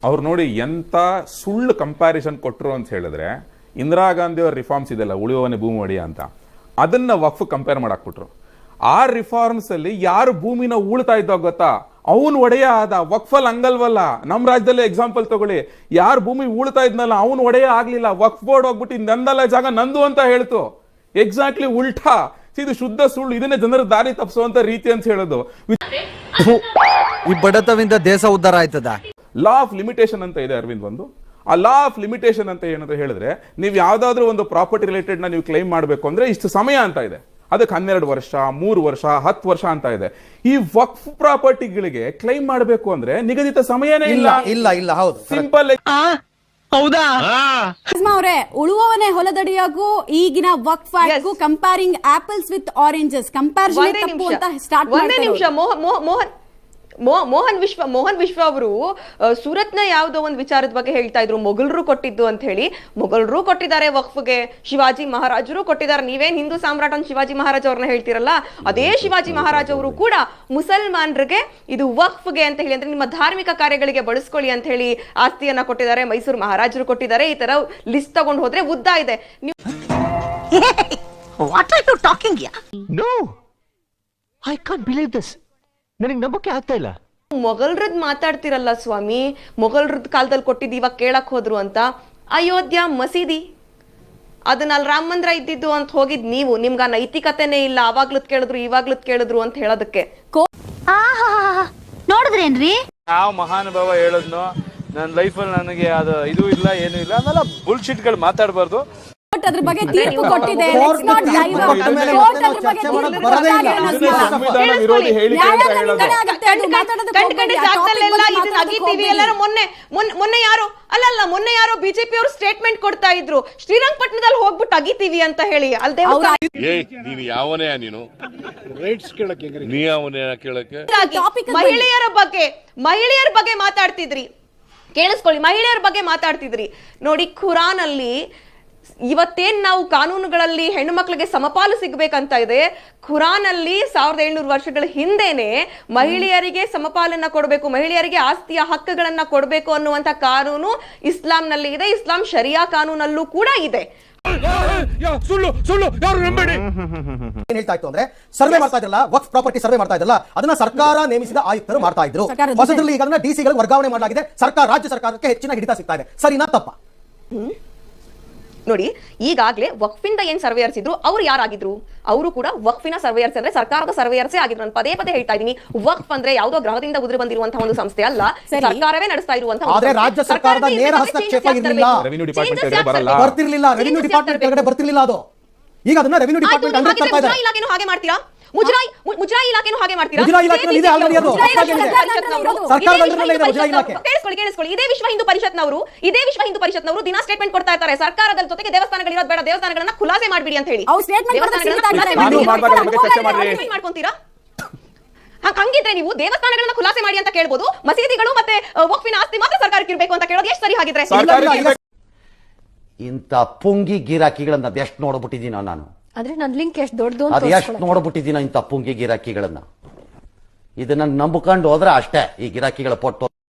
ಅವ್ರು ನೋಡಿ ಎಂತ ಸುಳ್ಳು ಕಂಪ್ಯಾರಿಸನ್ ಕೊಟ್ರು ಅಂತ ಹೇಳಿದ್ರೆ, ಇಂದಿರಾ ಗಾಂಧಿ ಅವ್ರ ರಿಫಾರ್ಮ್ಸ್ ಇದೆಲ್ಲ ಉಳಿಯುವವನೇ ಭೂಮಿ ಒಡೆಯ ಅಂತ, ಅದನ್ನ ವಕ್ಫ್ ಕಂಪೇರ್ ಮಾಡಾಕ್ಬಿಟ್ರು. ಆ ರಿಫಾರ್ಮ್ಸ್ ಅಲ್ಲಿ ಯಾರು ಭೂಮಿನ ಉಳ್ತಾ ಇದ್ದ ಗೊತ್ತಾ, ಅವನು ಒಡೆಯ ಆದ. ವಕ್ಫಲ್ ಹಂಗಲ್ವಲ್ಲ. ನಮ್ಮ ರಾಜ್ಯದಲ್ಲಿ ಎಕ್ಸಾಂಪಲ್ ತಗೊಳ್ಳಿ, ಯಾರು ಭೂಮಿ ಉಳ್ತಾ ಇದ್ನಲ್ಲ ಅವನು ಒಡೆಯ ಆಗ್ಲಿಲ್ಲ. ವಕ್ಫ್ ಬೋರ್ಡ್ ಹೋಗ್ಬಿಟ್ಟು ನಂದಲ್ಲ ಜಾಗ ನಂದು ಅಂತ ಹೇಳ್ತು. ಎಕ್ಸಾಕ್ಟ್ಲಿ ಉಲ್ಟಾ. ಇದು ಶುದ್ಧ ಸುಳ್ಳು. ಇದನ್ನೇ ಜನರ ದಾರಿ ತಪ್ಪಿಸುವಂತ ರೀತಿ ಅಂತ ಹೇಳೋದು. ಈ ಬಡತವಿಂದ ದೇಶ ಉದ್ಧಾರ ಆಯ್ತದ. ಲಾ ಆಫ್ ಲಿಮಿಟೇಷನ್ ಅಂತ ಇದೆ ಅರವಿಂದ್. ಒಂದು ಆ ಲಾ ಆಫ್ ಲಿಮಿಟೇಷನ್ ಅಂತ ಏನಂತ ಹೇಳಿದ್ರೆ, ನೀವು ಯಾವ್ದಾದ್ರು ಒಂದು ಪ್ರಾಪರ್ಟಿ ರಿಲೇಟೆಡ್ ನೀವು ಕ್ಲೈಮ್ ಮಾಡಬೇಕು ಅಂದ್ರೆ ಇಷ್ಟು ಸಮಯ ಅಂತ ಇದೆ. ಅದಕ್ಕೆ 12 ವರ್ಷ, 3 ವರ್ಷ, 10 ವರ್ಷ ಅಂತ ಇದೆ. ಈ ವಕ್ಫ್ ಪ್ರಾಪರ್ಟಿಗಳಿಗೆ ಕ್ಲೈಮ್ ಮಾಡಬೇಕು ಅಂದ್ರೆ ನಿಗದಿತ ಸಮಯನೇ ಇಲ್ಲ. ಇಲ್ಲ ಹೌದು, ಸಿಂಪಲ್. ಹೌದಾ ಅವರೇ, ಉಳುವವನೇ ಹೊಲದಡಿಯಾಗೂ ಈಗಿನ ವಕ್ಫ್ ಆಕ್ಟ್ಗೂ comparing apples with oranges comparison ತಪ್ಪು ಅಂತ ಸ್ಟಾರ್ಟ್ ಒಂದೇ ನಿಮಿಷ. ಮೋಹನ್ ವಿಶ್ವ ಅವರು ಸೂರತ್ನ ಯಾವುದೋ ಒಂದು ವಿಚಾರದ ಬಗ್ಗೆ ಹೇಳ್ತಾ ಇದ್ರು, ಮೊಘಲರು ಕೊಟ್ಟಿದ್ದು ಅಂತ ಹೇಳಿ. ಮೊಘಲರು ಕೊಟ್ಟಿದ್ದಾರೆ ವಕ್ಫ್ಗೆ, ಶಿವಾಜಿ ಮಹಾರಾಜರು ಕೊಟ್ಟಿದ್ದಾರೆ. ನೀವೇನ್ ಹಿಂದೂ ಸಾಮ್ರಾಟ್ ಅಂತ ಶಿವಾಜಿ ಮಹಾರಾಜ್ ಅವ್ರನ್ನ ಹೇಳ್ತಿರಲ್ಲ, ಅದೇ ಶಿವಾಜಿ ಮಹಾರಾಜ್ ಅವರು ಕೂಡ ಮುಸಲ್ಮಾನರಿಗೆ ಇದು ವಕ್ಫ್ಗೆ ಅಂತ ಹೇಳಿ, ಅಂದ್ರೆ ನಿಮ್ಮ ಧಾರ್ಮಿಕ ಕಾರ್ಯಗಳಿಗೆ ಬಳಸ್ಕೊಳ್ಳಿ ಅಂತ ಹೇಳಿ ಆಸ್ತಿಯನ್ನ ಕೊಟ್ಟಿದ್ದಾರೆ. ಮೈಸೂರು ಮಹಾರಾಜರು ಕೊಟ್ಟಿದ್ದಾರೆ. ಈ ತರ ಲಿಸ್ಟ್ ತಗೊಂಡು ಹೋದ್ರೆ ಉದ್ದ ಇದೆ. What are you talking? No, I can't believe this. ನನಗೆ ನಂಬಕ್ಕೆ ಆಗ್ತಾ ಇಲ್ಲ. ಮೊಘಲರದ್ ಮಾತಾಡ್ತಿರಲ್ಲ ಸ್ವಾಮಿ, ಮೊಘಲರದ್ ಕಾಲದಲ್ಲಿ ಕೊಟ್ಟಿದ್ದು ಇವಾಗ ಕೇಳಕ್ ಹೋದ್ರು ಅಂತ. ಅಯೋಧ್ಯ ಮಸೀದಿ ಅದನ್ನ ಅಲ್ಲಿ ರಾಮ ಮಂದಿರ ಇದ್ದಿದ್ದು ಅಂತ ಹೋಗಿದ್ ನೀವು. ನಿಮ್ಗ ನೈತಿಕತೆನೇ ಇಲ್ಲ. ಅವಾಗ್ಲದ್ ಕೇಳಿದ್ರು ಇವಾಗ್ಲದ್ ಕೇಳಿದ್ರು ಅಂತ ಹೇಳೋದಕ್ಕೆ. ನೋಡಿದ್ರೇನ್ರಿ ಯಾವ ಮಹಾನುಭಾವ ಹೇಳದ್ನೋ ನನ್ನ ಲೈಫಲ್ಲಿ ನನಗೆ ಅದು ಇದು ಇಲ್ಲ ಏನು ಇಲ್ಲ ಅನ್ನೆಲ್ಲ ಬುಲ್ಶಿಟ್ ಗಳು ಮಾತಾಡಬಾರ್ದು. ಅದ್ರ ಬಗ್ಗೆ ತೀರ್ಪು ಕೊಟ್ಟಿದೆ. ಮೊನ್ನೆ ಯಾರೋ ಬಿಜೆಪಿ ಅವರು ಸ್ಟೇಟ್ಮೆಂಟ್ ಕೊಡ್ತಾ ಇದ್ರು, ಶ್ರೀರಂಗಪಟ್ಟಣದಲ್ಲಿ ಹೋಗ್ಬಿಟ್ಟು ಅಗಿತೀವಿ ಅಂತ ಹೇಳಿ. ಅಲ್ದೇ ನೀನು ಯಾವನೇ ನೀನು ರೈಟ್ಸ್ ಕೇಳಕ್ಕೆ ನೀ ಯಾವನೇ ಕೇಳಕ್ಕೆ ಮಹಿಳೆಯರ ಬಗ್ಗೆ ಮಾತಾಡ್ತಿದ್ರಿ. ಕೇಳಿಸ್ಕೊಳ್ಳಿ, ಮಹಿಳೆಯರ ಬಗ್ಗೆ ಮಾತಾಡ್ತಿದ್ರಿ. ನೋಡಿ, ಖುರಾನ್ ಅಲ್ಲಿ ಇವತ್ತೇನ್ ನಾವು ಕಾನೂನುಗಳಲ್ಲಿ ಹೆಣ್ಣು ಮಕ್ಕಳಿಗೆ ಸಮಪಾಲು ಸಿಗ್ಬೇಕಂತ ಇದೆ. ಖುರಾನ್ ಅಲ್ಲಿ 1700 ವರ್ಷಗಳ ಹಿಂದೆನೆ ಮಹಿಳೆಯರಿಗೆ ಸಮಪಾಲನ್ನ ಕೊಡಬೇಕು, ಮಹಿಳೆಯರಿಗೆ ಆಸ್ತಿಯ ಹಕ್ಕುಗಳನ್ನ ಕೊಡಬೇಕು ಅನ್ನುವಂತ ಕಾನೂನು ಇಸ್ಲಾಂನಲ್ಲಿ ಇದೆ. ಇಸ್ಲಾಂ ಶರಿಯಾ ಕಾನೂನಲ್ಲೂ ಕೂಡ ಇದೆ. ಏನ್ ಹೇಳ್ತಾ ಇತ್ತು ಅಂದ್ರೆ, ಸರ್ವೆ ಮಾಡ್ತಾ ಇದ್ರಲ್ಲ, ವಕ್ಫ್ ಪ್ರಾಪರ್ಟಿ ಸರ್ವೆ ಮಾಡ್ತಾ ಇದ್ರಲ್ಲ, ಅದನ್ನ ಸರ್ಕಾರ ನೇಮಿಸಿದ ಆಯುಕ್ತರು ಮಾಡ್ತಾ ಇದ್ರು. ಹೊಸದ್ರಲ್ಲಿ ಈಗ ಅದನ್ನ ಡಿಸಿ ಗಳಿಗೆ ವರ್ಗಾವಣೆ ಮಾಡಲಾಗಿದೆ. ಸರ್ಕಾರ, ರಾಜ್ಯ ಸರ್ಕಾರಕ್ಕೆ ಹೆಚ್ಚಿನ ಹಿಡಿತ ಸಿಗ್ತಾ ಇದೆ. ಸರಿನಾ ತಪ್ಪ? ನೋಡಿ, ಈಗಾಗಲೇ ವಕ್ಫಿಂದ ಏನ್ ಸರ್ವೇಯರ್ಸ್ ಇದ್ರು, ಅವ್ರು ಯಾರಾಗಿದ್ರು? ಅವರು ಕೂಡ ವಕ್ಫಿನ ಸರ್ವೇಯರ್ಸ್ ಅಂದ್ರೆ ಸರ್ಕಾರದ ಸರ್ವೇಯರ್ಸೇ ಆಗಿದ್ರು. ನಾನು ಪದೇ ಪದೇ ಹೇಳ್ತಾ ಇದ್ದೀನಿ, ವಕ್ಫ್ ಅಂದ್ರೆ ಯಾವುದೋ ಗ್ರಹದಿಂದ ಉದುರಿ ಬಂದಿರುವಂತಹ ಒಂದು ಸಂಸ್ಥೆ ಅಲ್ಲ, ಸರ್ಕಾರವೇ ನಡೆಸ್ತಾ ಇರುವಂತಹ. ಆದ್ರೆ ರಾಜ್ಯ ಸರ್ಕಾರದ ನೇರ ಹಸ್ತಕ್ಷೇಪ ಇರಲಿಲ್ಲ, ರೆವಿನ್ಯೂ ಡಿಪಾರ್ಟ್ಮೆಂಟ್ ಬರ್ತಿರ್ಲಿಲ್ಲ. ರೆವಿನ್ಯೂ ಡಿಪಾರ್ಟ್ಮೆಂಟ್ ಕೆಳಗಡೆ ಬರ್ತಿರ್ಲಿಲ್ಲ ಅದು. ಈಗ ಅದನ್ನ ರೆವಿನ್ಯೂ ಡಿಪಾರ್ಟ್ಮೆಂಟ್ ಅಂಡರ್ ತರ್ತಾ ಇದ್ದಾರೆ. ಇಲಾಖೆನೂ ಹಾಗೆ ಮಾಡ್ತೀರಾ? ಮುಜರಾಯಿ ಇಲಾಖೆನೂ ಹಾಗೆ ಮಾಡ್ತೀರಾ? ಮುಜರಾಯಿ ಇಲಾಖೆ ಇದೆ ಆಲ್ರೆಡಿ. ಅದು ಸರ್ಕಾರದ ಅಂಡರ್ನಲ್ಲೇ ಇದೆ ಮುಜರಾಯಿ ಇಲಾಖೆ. ಕೇಳಿಸ್ಕೊಳ್ಳಿ, ಇದೇ ವಿಶ್ವ ಹಿಂದೂ ಪರಿಷತ್ನವರು ದಿನ ಸ್ಟೇಟ್ಮೆಂಟ್ ಕೊಡ್ತಾ ಇರ್ತಾರೆ, ಸರ್ಕಾರದ ಜೊತೆಗೆ ದೇವಸ್ಥಾನಗಳು ಇರೋದು ಬೇಡ, ದೇವಸ್ಥಾನಗಳನ್ನ ಖುಲಾಸೆ ಮಾಡ್ಬಿಡಿ ಅಂತ ಹೇಳಿ. ಮಾಡ್ಕೊಂತೀರಾ? ಹಂಗಿದ್ರೆ ನೀವು ದೇವಸ್ಥಾನಗಳನ್ನ ಖುಲಾಸೆ ಮಾಡಿ ಅಂತ ಕೇಳ್ಬೋದು, ಮಸೀದಿಗಳು ಮತ್ತೆ ವಕ್ಫಿನ ಆಸ್ತಿ ಮಾತ್ರ ಸರ್ಕಾರಕ್ಕೆ ಇರಬೇಕು ಅಂತ ಕೇಳೋದು ಎಷ್ಟು ಸರಿ? ಹಾಗಿದ್ರೆ ಇಂಥ ಪುಂಗಿ ಗಿರಾಕಿಗಳನ್ನ ಅದೆಷ್ಟು ನೋಡ್ಬಿಟ್ಟಿದ್ದೀನೋ ನಾನು. ಆದ್ರೆ ನನ್ ಲಿಂಕ್ ಎಷ್ಟು ದೊಡ್ಡದು ಅದೆಷ್ಟು ನೋಡ್ಬಿಟ್ಟಿದ್ದೀನೋ ಇಂಥ ಪುಂಗಿ ಗಿರಾಕಿಗಳನ್ನ. ಇದನ್ನ ನಂಬ್ಕೊಂಡು ಹೋದ್ರೆ ಅಷ್ಟೇ ಈ ಗಿರಾಕಿಗಳ ಪೊಟ್ಟು.